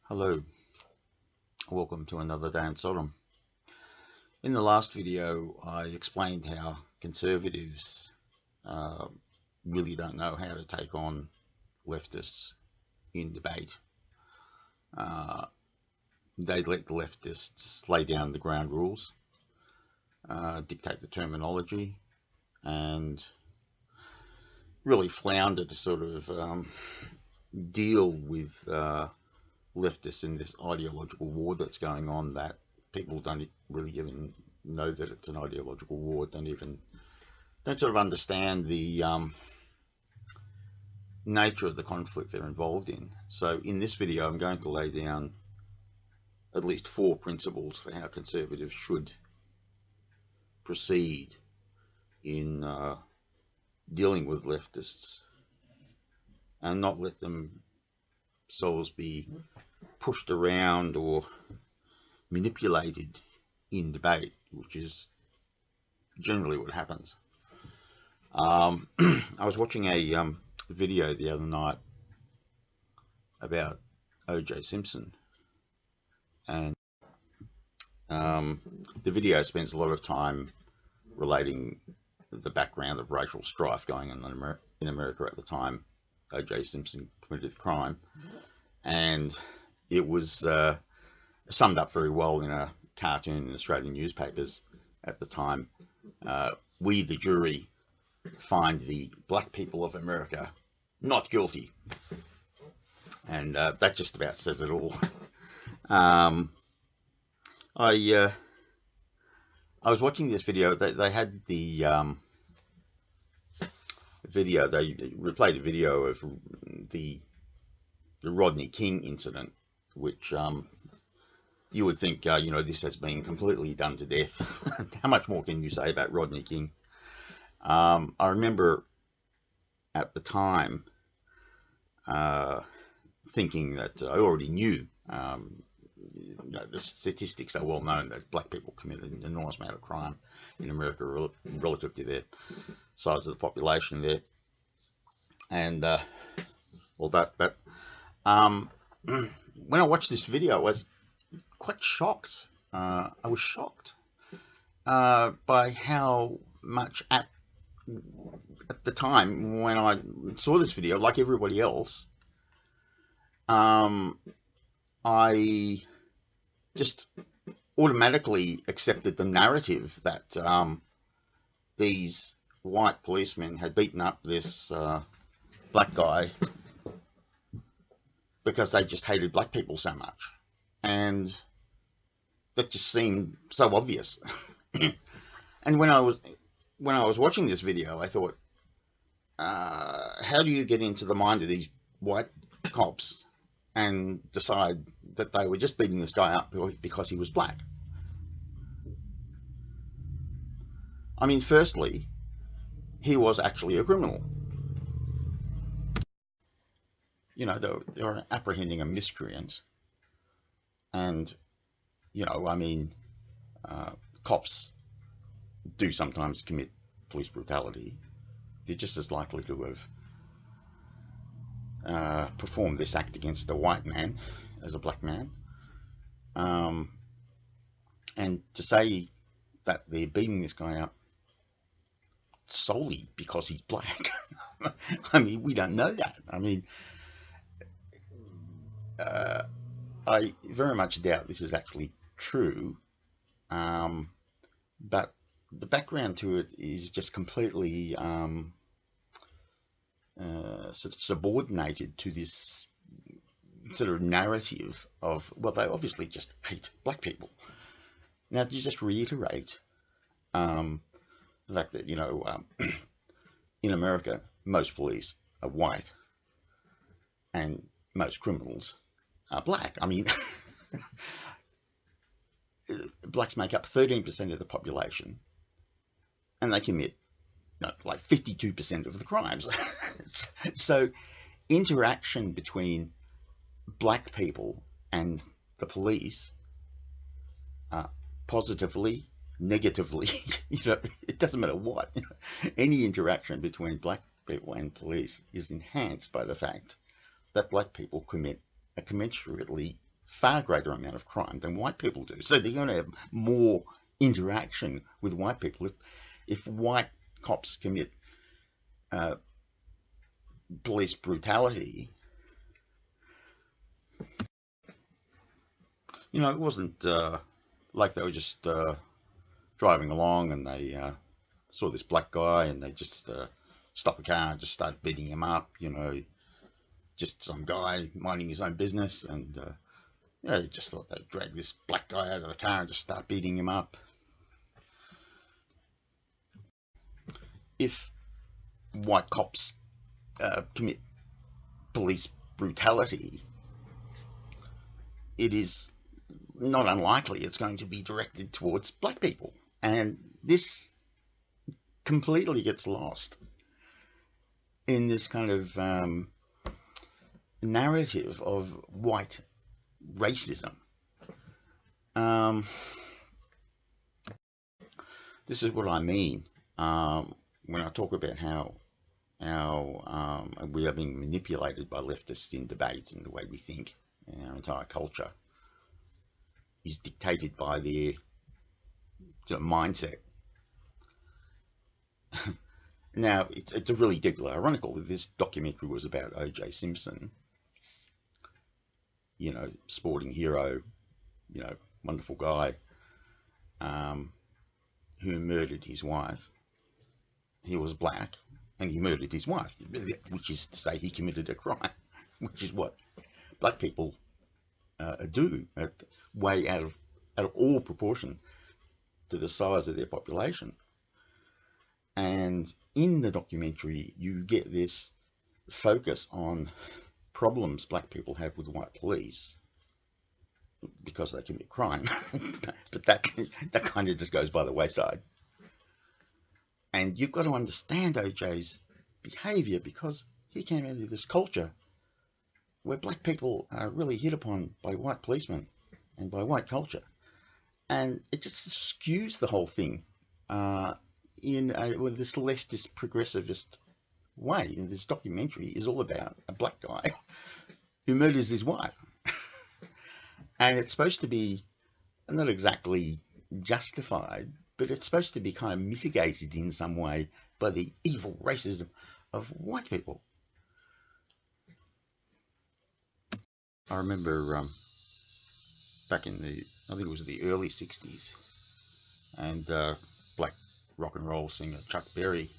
Hello, welcome to another day in Sodom. In the last video, I explained how conservatives uh, really don't know how to take on leftists in debate. Uh, they let the leftists lay down the ground rules, dictate the terminology, and really flounder to sort of deal with leftists in this ideological war that's going on that people don't really even know that it's an ideological war, don't sort of understand the nature of the conflict they're involved in. So in this video, I'm going to lay down at least 4 principles for how conservatives should proceed in dealing with leftists and not let themselves be pushed around or manipulated in debate, which is generally what happens. I was watching a video the other night about O.J. Simpson, and the video spends a lot of time relating the background of racial strife going on in America at the time O.J. Simpson committed the crime, and it was summed up very well in a cartoon in Australian newspapers at the time. We, the jury, find the black people of America not guilty. And that just about says it all. I was watching this video. They had the video. They replayed a video of the Rodney King incident, which you would think, this has been completely done to death. How much more can you say about Rodney King? I remember at the time thinking that I already knew. The statistics are well known that black people commit an enormous amount of crime in America relative to their size of the population there, and all that. But when I watched this video, I was quite shocked. I was shocked by how much at the time when I saw this video, like everybody else, I just automatically accepted the narrative that these white policemen had beaten up this black guy because they just hated black people so much, and that just seemed so obvious. And when I was watching this video, I thought, how do you get into the mind of these white cops and decide that they were just beating this guy up because he was black? I mean, firstly, he was actually a criminal. They were apprehending a miscreant, and cops do sometimes commit police brutality. They're just as likely to have performed this act against a white man as a black man. And to say that they're beating this guy up solely because he's black, I mean, we don't know that. I mean, I very much doubt this is actually true, but the background to it is just completely sort of subordinated to this sort of narrative of, well, they obviously just hate black people. Now, to just reiterate the fact that, in America, most police are white and most criminals are black. I mean, blacks make up 13% of the population, and they commit like 52% of the crimes. So interaction between black people and the police, positively, negatively, it doesn't matter what, any interaction between black people and police is enhanced by the fact that black people commit a commensurately far greater amount of crime than white people do. So they're going to have more interaction with white people. If white cops commit police brutality, you know, it wasn't like they were just driving along and they saw this black guy and they just stopped the car and just started beating him up, you know, just some guy minding his own business, and yeah, they just thought they'd drag this black guy out of the car and just start beating him up. If white cops commit police brutality, it is not unlikely it's going to be directed towards black people. And this completely gets lost in this kind of narrative of white racism. This is what I mean when I talk about how we are being manipulated by leftists in debates, and the way we think, and our entire culture is dictated by their sort of mindset. Now, it's really deeply ironical that this documentary was about O.J. Simpson, you know, sporting hero, you know, wonderful guy, who murdered his wife. He was black and he murdered his wife, which is to say he committed a crime, which is what black people do, way out of all proportion to the size of their population. And in the documentary, you get this focus on problems black people have with white police because they commit crime, but that kind of just goes by the wayside. And you've got to understand OJ's behavior, because he came into this culture where black people are really hit upon by white policemen and by white culture, and it just skews the whole thing with this leftist progressivist way. And this documentary is all about a black guy who murders his wife, and it's supposed to be not exactly justified, but it's supposed to be kind of mitigated in some way by the evil racism of white people. I remember back in I think it was the early 60s, and black rock and roll singer Chuck Berry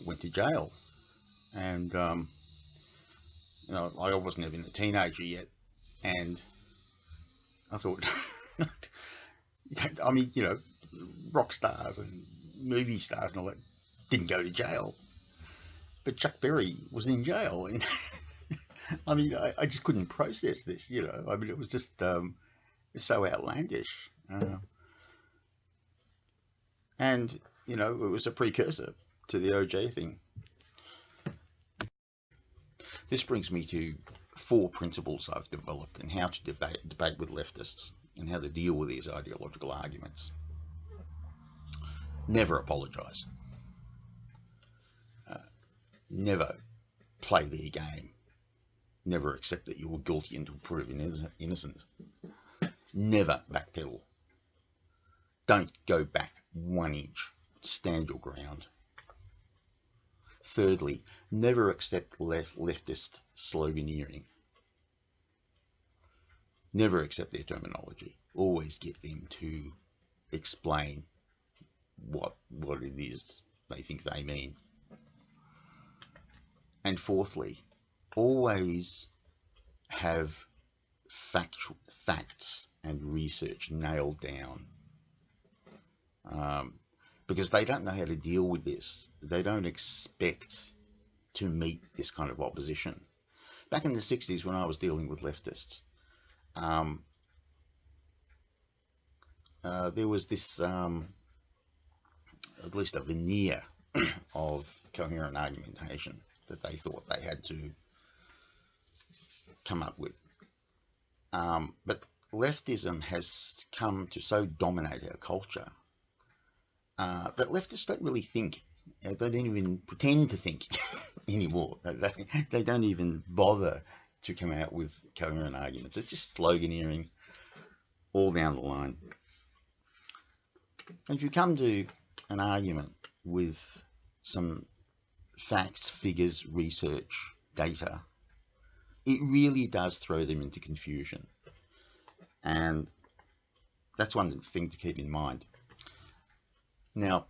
went to jail. And you know, I wasn't even a teenager yet, and I thought, I mean, you know, rock stars and movie stars and all that didn't go to jail, but Chuck Berry was in jail. And I mean, I just couldn't process this, you know. I mean, it was just so outlandish. And, you know, it was a precursor to the OJ thing. This brings me to 4 principles I've developed in how to debate with leftists and how to deal with these ideological arguments. Never apologize. Never play their game. Never accept that you were guilty until proven innocent. Never backpedal. Don't go back 1 inch. Stand your ground. Thirdly, never accept leftist sloganeering. Never accept their terminology. Always get them to explain what it is they think they mean. And fourthly, always have facts and research nailed down, because they don't know how to deal with this. They don't expect to meet this kind of opposition. Back in the 60s, when I was dealing with leftists, there was this, at least a veneer of coherent argumentation that they thought they had to come up with. But leftism has come to so dominate our culture that leftists don't really think. They don't even pretend to think anymore. They don't even bother to come out with coherent arguments. It's just sloganeering all down the line. And if you come to an argument with some facts, figures, research, data, it really does throw them into confusion. And that's one thing to keep in mind. Now,